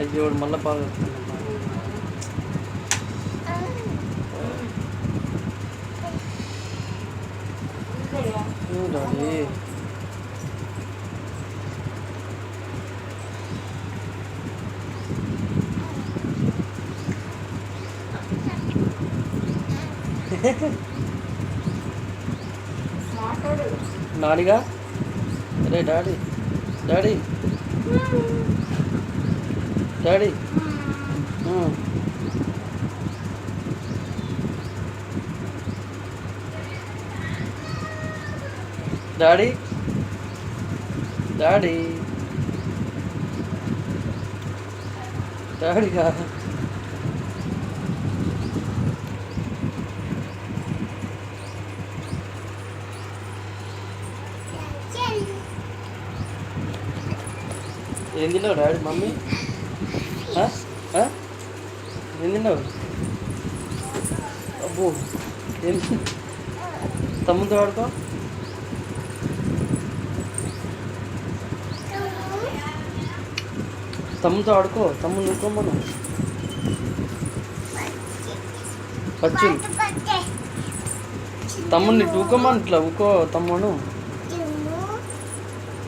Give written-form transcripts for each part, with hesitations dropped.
అయ్యో మళ్ళీ బాగా డాడీ నానిగా అరే daddy daddy daddy daddy daddy డాడీగా ఏం తిన్నావు డాడీ మమ్మీ ఏం తిన్నావు అబ్బో ఏం తమ్ముతో ఆడుకో తమ్ముతో ఆడుకో తమ్ముడు నువ్వుకోమను పచ్చి తమ్ముడిని ఊకోమని ఇట్లా ఊకో తమ్ముడు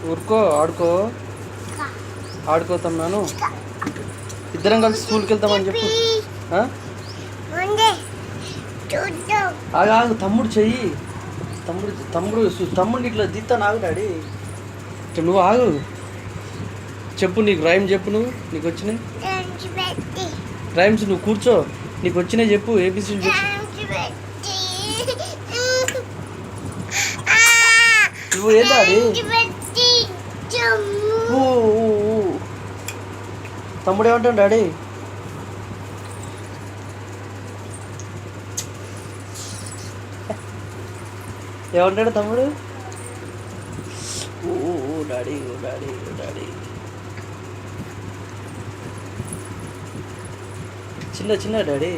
ఊరుకో ఆడుకో ఆడుకో తమ్మును ఇద్దరం కలిసి స్కూల్కి వెళ్తామని చెప్పు ఆగు తమ్ముడు చెయ్యి తమ్ముడిని ఇట్లా దిత్తా ఆగు డాడీ నువ్వు ఆగు చెప్పు నీకు రైమ్ చెప్పు నీకు వచ్చినాయి రైమ్స్ నువ్వు కూర్చో నీకు వచ్చినాయి చెప్పు ఏబిసి చెప్పు నువ్వు ఏ డాడీ తమ్ముడు ఏమంటాడు డాడీ ఏమంటాడు తమ్ముడు ఓ డాడీ ఓ డాడీ ఓ డాడీ చిన్న చిన్న డాడీ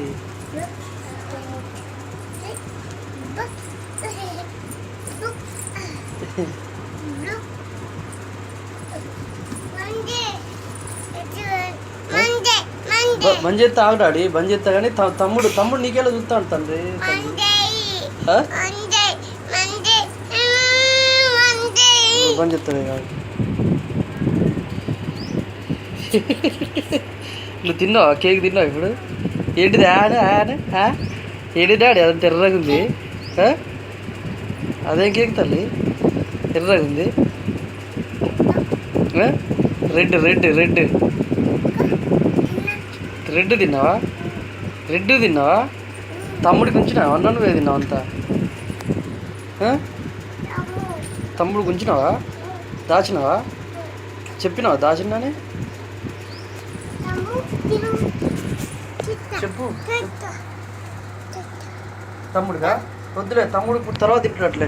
బంద్ చేస్తా ఆగు డాడీ బంద్ చేస్తా కానీ తమ్ముడు నీకెలా చూస్తాడు తండ్రి బంద్ చేస్తాడు నువ్వు తిన్నావా కేక్ తిన్నావు ఇప్పుడు ఏంటిది ఏంటి డాడీ అదంత ఎర్రగా ఉంది అదేం కేక్ తల్లి ఎర్రగా ఉంది రెడ్ రెడ్ రెడ్ రెడ్ తిన్నావా తమ్ముడికి ఉంచినావా అన్న నువ్వే తిన్నావు అంతా తమ్ముడు ఉంచినావా దాచినావా చెప్పినావా దాచినానే చెప్పు తమ్ముడుగా వద్దులే తమ్ముడు ఇప్పుడు తర్వాత తింటున్నట్లే